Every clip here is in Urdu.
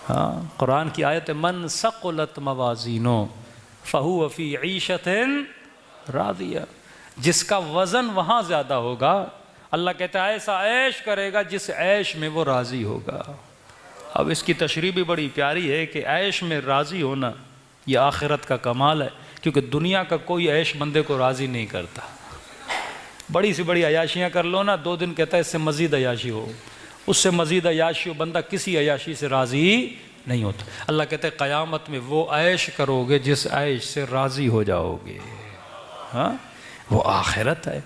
ہاں قرآن کی آیت ہے من ثقلت موازینو فہو فی عیشۃ راضیہ، جس کا وزن وہاں زیادہ ہوگا اللہ کہتا ہے ایسا عیش کرے گا جس عیش میں وہ راضی ہوگا۔ اب اس کی تشریح بھی بڑی پیاری ہے کہ عیش میں راضی ہونا یہ آخرت کا کمال ہے، کیونکہ دنیا کا کوئی عیش بندے کو راضی نہیں کرتا۔ بڑی سی بڑی عیاشیاں کر لو نا، 2 دن کہتا ہے اس سے مزید عیاشی ہو، اس سے مزید عیاشی ہو، بندہ کسی عیاشی سے راضی نہیں ہوتا۔ اللہ کہتا ہے قیامت میں وہ عیش کرو گے جس عیش سے راضی ہو جاؤ گے، ہاں وہ آخرت ہے۔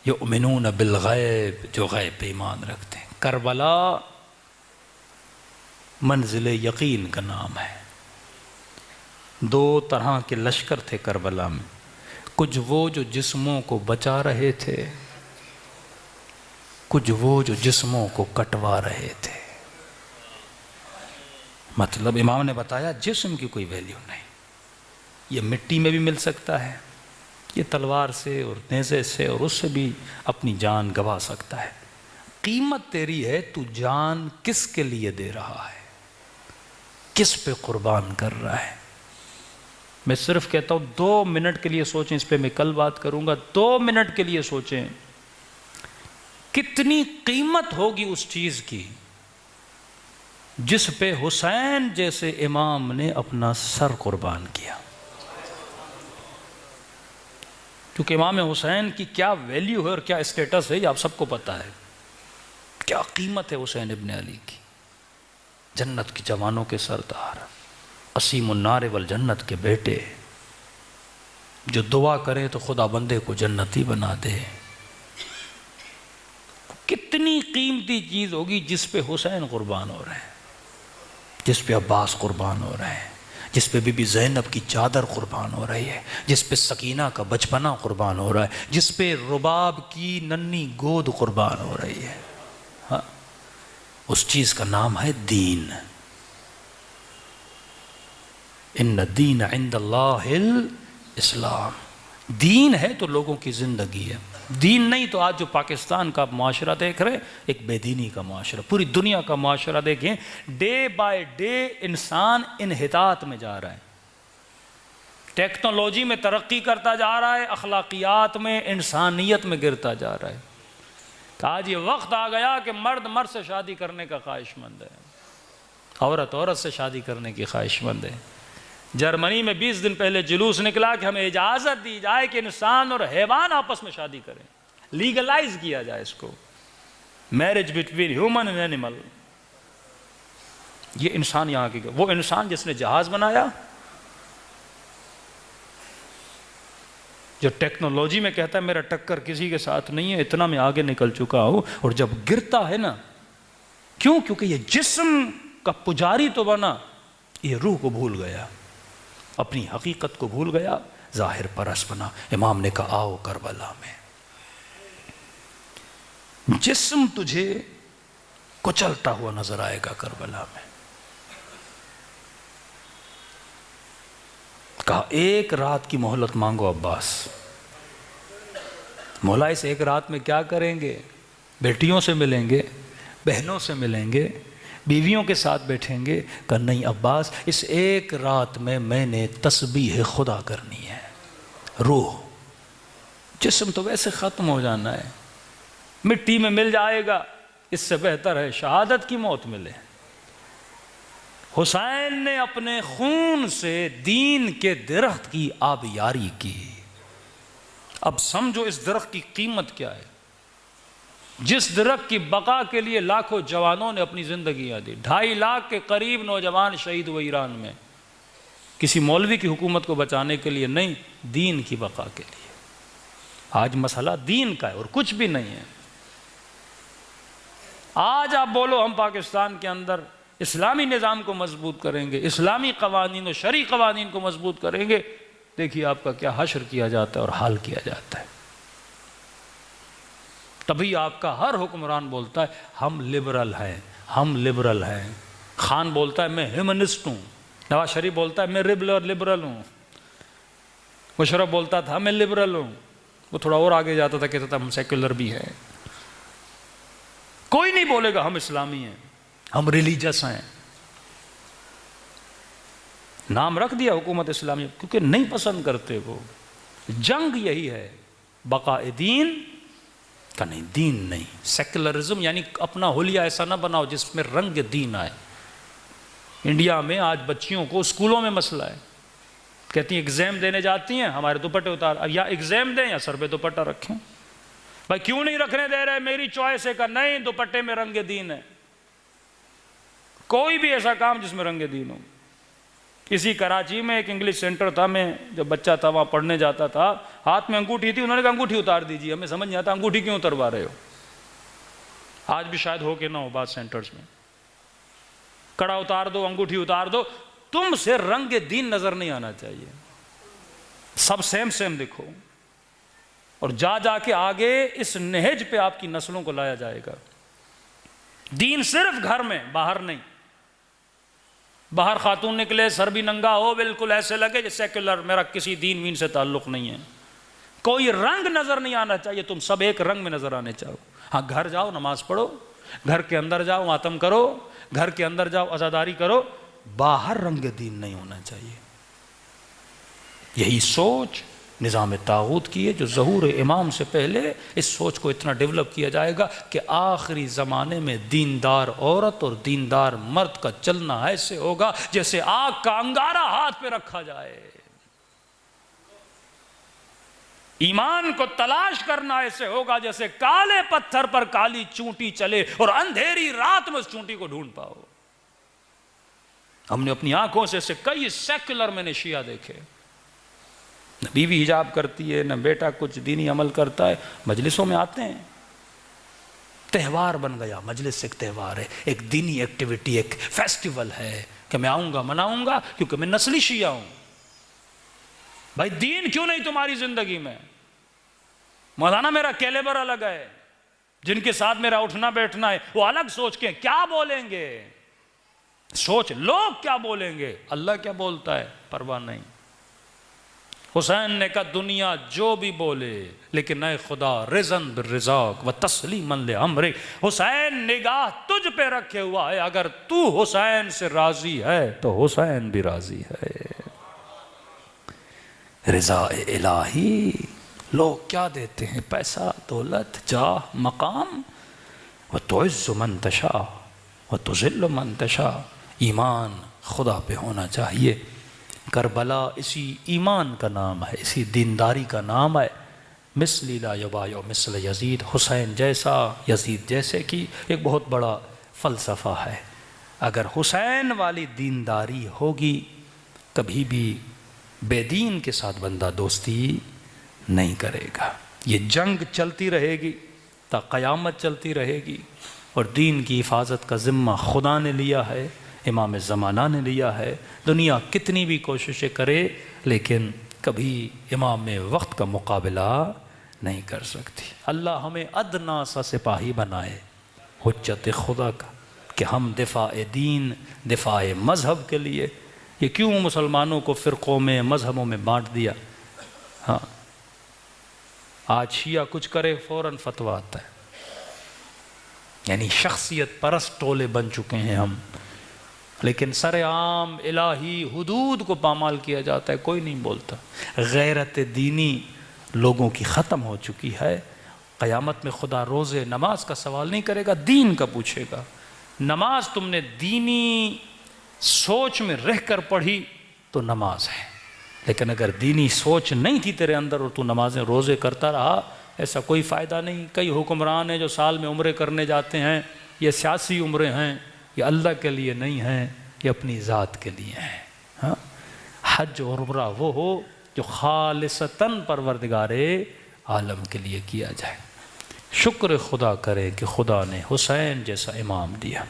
یؤمنون بالغیب، جو غیب پہ ایمان رکھتے ہیں۔ کربلا منزل یقین کا نام ہے۔ 2 طرح کے لشکر تھے کربلا میں، کچھ وہ جو جسموں کو بچا رہے تھے، کچھ وہ جو جسموں کو کٹوا رہے تھے۔ مطلب امام نے بتایا جسم کی کوئی ویلیو نہیں، یہ مٹی میں بھی مل سکتا ہے، یہ تلوار سے اور نیزے سے اور اس سے بھی اپنی جان گوا سکتا ہے۔ قیمت تیری ہے تو جان کس کے لیے دے رہا ہے، کس پہ قربان کر رہا ہے۔ میں صرف کہتا ہوں 2 منٹ کے لیے سوچیں، اس پہ میں کل بات کروں گا، 2 منٹ کے لیے سوچیں کتنی قیمت ہوگی اس چیز کی جس پہ حسین جیسے امام نے اپنا سر قربان کیا۔ کیونکہ امام حسین کی کیا ویلیو ہے اور کیا اسٹیٹس ہے یہ آپ سب کو پتا ہے، کیا قیمت ہے حسین ابن علی کی، جنت کی جوانوں کے سردار، قسیم النار والجنت کے بیٹے، جو دعا کرے تو خدا بندے کو جنتی بنا دے۔ کتنی قیمتی چیز ہوگی جس پہ حسین قربان ہو رہے ہیں، جس پہ عباس قربان ہو رہے ہیں، جس پہ بی بی زینب کی چادر قربان ہو رہی ہے، جس پہ سکینہ کا بچپنا قربان ہو رہا ہے، جس پہ رباب کی ننھی گود قربان ہو رہی ہے۔ ہاں اس چیز کا نام ہے دین۔ ان الدین عند اللہ الاسلام، دین ہے تو لوگوں کی زندگی ہے، دین نہیں تو آج جو پاکستان کا معاشرہ دیکھ رہے ایک بے دینی کا معاشرہ، پوری دنیا کا معاشرہ دیکھیں، ڈے بائی ڈے انسان انحطاط میں جا رہا ہے، ٹیکنالوجی میں ترقی کرتا جا رہا ہے، اخلاقیات میں انسانیت میں گرتا جا رہا ہے۔ تو آج یہ وقت آ گیا کہ مرد مرد سے شادی کرنے کا خواہش مند ہے، عورت عورت سے شادی کرنے کی خواہش مند ہے۔ جرمنی میں 20 دن پہلے جلوس نکلا کہ ہمیں اجازت دی جائے کہ انسان اور حیوان آپس میں شادی کریں، لیگلائز کیا جائے اس کو، marriage between human and animal. یہ انسان یہاں کی، وہ انسان جس نے جہاز بنایا، جو ٹیکنالوجی میں کہتا ہے میرا ٹکر کسی کے ساتھ نہیں ہے، اتنا میں آگے نکل چکا ہوں، اور جب گرتا ہے نا، کیوں؟ کیونکہ یہ جسم کا پجاری تو بنا، یہ روح کو بھول گیا، اپنی حقیقت کو بھول گیا، ظاہر پرست بنا۔ امام نے کہا آؤ کربلا میں، جسم تجھے کچلتا ہوا نظر آئے گا کربلا میں۔ کہا 1 رات کی مہلت مانگو عباس۔ مولا اس 1 رات میں کیا کریں گے؟ بیٹیوں سے ملیں گے، بہنوں سے ملیں گے، بیویوں کے ساتھ بیٹھیں گے۔ کہا نہیں عباس، اس 1 رات میں نے تسبیح خدا کرنی ہے۔ روح، جسم تو ویسے ختم ہو جانا ہے، مٹی میں مل جائے گا، اس سے بہتر ہے شہادت کی موت ملے۔ حسین نے اپنے خون سے دین کے درخت کی آبیاری کی۔ اب سمجھو اس درخت کی قیمت کیا ہے، جس درخت کی بقا کے لیے لاکھوں جوانوں نے اپنی زندگیاں دی، 2.5 لاکھ کے قریب نوجوان شہید ہوئے ایران میں، کسی مولوی کی حکومت کو بچانے کے لیے نہیں، دین کی بقا کے لیے۔ آج مسئلہ دین کا ہے اور کچھ بھی نہیں ہے۔ آج آپ بولو ہم پاکستان کے اندر اسلامی نظام کو مضبوط کریں گے، اسلامی قوانین و شرعی قوانین کو مضبوط کریں گے، دیکھیے آپ کا کیا حشر کیا جاتا ہے اور حال کیا جاتا ہے۔ تبھی آپ کا ہر حکمران بولتا ہے ہم لبرل ہیں، ہم لبرل ہیں۔ خان بولتا ہے میں ہیومنسٹ ہوں، نواز شریف بولتا ہے میں لبرل ہوں، مشرف بولتا تھا میں لبرل ہوں، وہ تھوڑا اور آگے جاتا تھا کہتا تھا ہم سیکولر بھی ہیں۔ کوئی نہیں بولے گا ہم اسلامی ہیں، ہم ریلیجس ہیں۔ نام رکھ دیا حکومت اسلامی، کیونکہ نہیں پسند کرتے وہ. جنگ یہی ہے، بقاء دین کا نہیں، دین نہیں. سیکولرزم یعنی اپنا حلیہ ایسا نہ بناؤ جس میں رنگ دین آئے. انڈیا میں آج بچیوں کو اسکولوں میں مسئلہ ہے، کہتی ہیں ایگزام دینے جاتی ہیں ہمارے دوپٹے اتار، اب یا ایگزام دیں یا سر پہ دوپٹہ رکھیں. بھائی کیوں نہیں رکھنے دے رہے؟ میری چوائس ہے کہ نہیں، دوپٹے میں رنگ دین ہے. کوئی بھی ایسا کام جس میں رنگ دین ہو. کسی کراچی میں ایک انگلش سینٹر تھا، میں جب بچہ تھا وہاں پڑھنے جاتا تھا، ہاتھ میں انگوٹھی تھی، انہوں نے کہا انگوٹھی اتار دیجیے. ہمیں سمجھ نہیں آتا انگوٹھی کیوں اتروا رہے ہو. آج بھی شاید ہو کے نہ ہو بعض سینٹرز میں. کڑا اتار دو، انگوٹھی اتار دو. تم سے رنگ دین نظر نہیں آنا چاہیے، سب سیم سیم دکھو. اور جا جا کے آگے اس نہج پہ آپ کی نسلوں کو لایا جائے گا. دین صرف گھر میں، باہر نہیں. باہر خاتون نکلے سر بھی ننگا ہو، بالکل ایسے لگے کہ سیکولر، میرا کسی دین وین سے تعلق نہیں ہے. کوئی رنگ نظر نہیں آنا چاہیے، تم سب ایک رنگ میں نظر آنے چاہو. ہاں گھر جاؤ نماز پڑھو، گھر کے اندر جاؤ ماتم کرو، گھر کے اندر جاؤ عزاداری کرو، باہر رنگ دین نہیں ہونا چاہیے. یہی سوچ نظام طاغوت کی ہے، جو ظہور امام سے پہلے اس سوچ کو اتنا ڈیولپ کیا جائے گا کہ آخری زمانے میں دیندار عورت اور دیندار مرد کا چلنا ایسے ہوگا جیسے آگ کا انگارہ ہاتھ پہ رکھا جائے. ایمان کو تلاش کرنا ایسے ہوگا جیسے کالے پتھر پر کالی چونٹی چلے اور اندھیری رات میں اس چونٹی کو ڈھونڈ پاؤ. ہم نے اپنی آنکھوں سے ایسے کئی سیکولر میں نے شیعہ دیکھے، نہ بیوی حجاب کرتی ہے، نہ بیٹا کچھ دینی عمل کرتا ہے، مجلسوں میں آتے ہیں. تہوار بن گیا، مجلس ایک تہوار ہے، ایک دینی ایکٹیویٹی، ایک فیسٹیول ہے کہ میں آؤں گا مناؤں گا کیونکہ میں نسلی شیعہ ہوں. بھائی دین کیوں نہیں تمہاری زندگی میں؟ مولانا میرا کیلیبر الگ ہے، جن کے ساتھ میرا اٹھنا بیٹھنا ہے وہ الگ سوچ کے کیا بولیں گے. سوچ لوگ کیا بولیں گے، اللہ کیا بولتا ہے پرواہ نہیں. حسین نے کہا دنیا جو بھی بولے لیکن اے خدا رضن بالرزاق و تسلیما لامرک. حسین نگاہ تجھ پہ رکھے ہوا ہے، اگر تو حسین سے راضی ہے تو حسین بھی راضی ہے. رضا الہی لوگ کیا دیتے ہیں؟ پیسہ، دولت، جاہ، مقام. وتعز من تشاء وتذل من تشاء. ایمان خدا پہ ہونا چاہیے. کربلا اسی ایمان کا نام ہے، اسی دینداری کا نام ہے. مثلی لا یبایع مثل یزید، حسین جیسا یزید جیسے کی ایک بہت بڑا فلسفہ ہے. اگر حسین والی دینداری ہوگی کبھی بھی بے دین کے ساتھ بندہ دوستی نہیں کرے گا. یہ جنگ چلتی رہے گی تا قیامت چلتی رہے گی، اور دین کی حفاظت کا ذمہ خدا نے لیا ہے، امام زمانہ نے لیا ہے. دنیا کتنی بھی کوششیں کرے لیکن کبھی امام وقت کا مقابلہ نہیں کر سکتی. اللہ ہمیں ادنا سا سپاہی بنائے حجت خدا کا کہ ہم دفاع دین، دفاع مذہب کے لیے. یہ کیوں مسلمانوں کو فرقوں میں، مذہبوں میں بانٹ دیا؟ ہاں آج شیعہ کچھ کرے فوراً فتویٰ آتا ہے. یعنی شخصیت پرست ٹولے بن چکے ہیں ہم، لیکن سر عام الہی حدود کو پامال کیا جاتا ہے، کوئی نہیں بولتا. غیرت دینی لوگوں کی ختم ہو چکی ہے. قیامت میں خدا روزے نماز کا سوال نہیں کرے گا، دین کا پوچھے گا. نماز تم نے دینی سوچ میں رہ کر پڑھی تو نماز ہے، لیکن اگر دینی سوچ نہیں تھی تیرے اندر اور تو نمازیں روزے کرتا رہا، ایسا کوئی فائدہ نہیں. کئی حکمران ہیں جو سال میں عمرے کرنے جاتے ہیں، یہ سیاسی عمرے ہیں، یہ اللہ کے لیے نہیں ہیں، یہ اپنی ذات کے لیے ہیں. ہاں حج اور عمرہ وہ ہو جو خالصتاً پروردگار عالم کے لیے کیا جائے. شکر خدا کرے کہ خدا نے حسین جیسا امام دیا،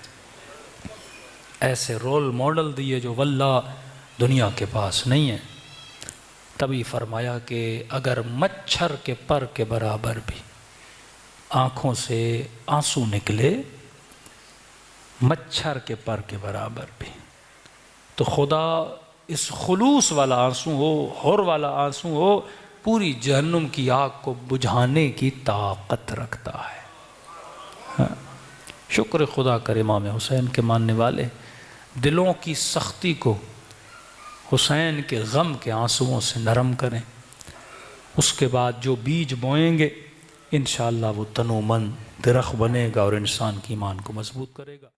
ایسے رول ماڈل دیے جو واللہ دنیا کے پاس نہیں ہے. تبھی فرمایا کہ اگر مچھر کے پر کے برابر بھی آنکھوں سے آنسو نکلے، مچھر کے پر کے برابر بھی، تو خدا اس خلوص والا آنسو ہو، حر والا آنسو ہو، پوری جہنم کی آگ کو بجھانے کی طاقت رکھتا ہے. ہاں شکر خدا کرے امام حسین کے ماننے والے دلوں کی سختی کو حسین کے غم کے آنسوؤں سے نرم کریں. اس کے بعد جو بیج بوئیں گے انشاءاللہ وہ تنو من درخت بنے گا اور انسان کی ایمان کو مضبوط کرے گا.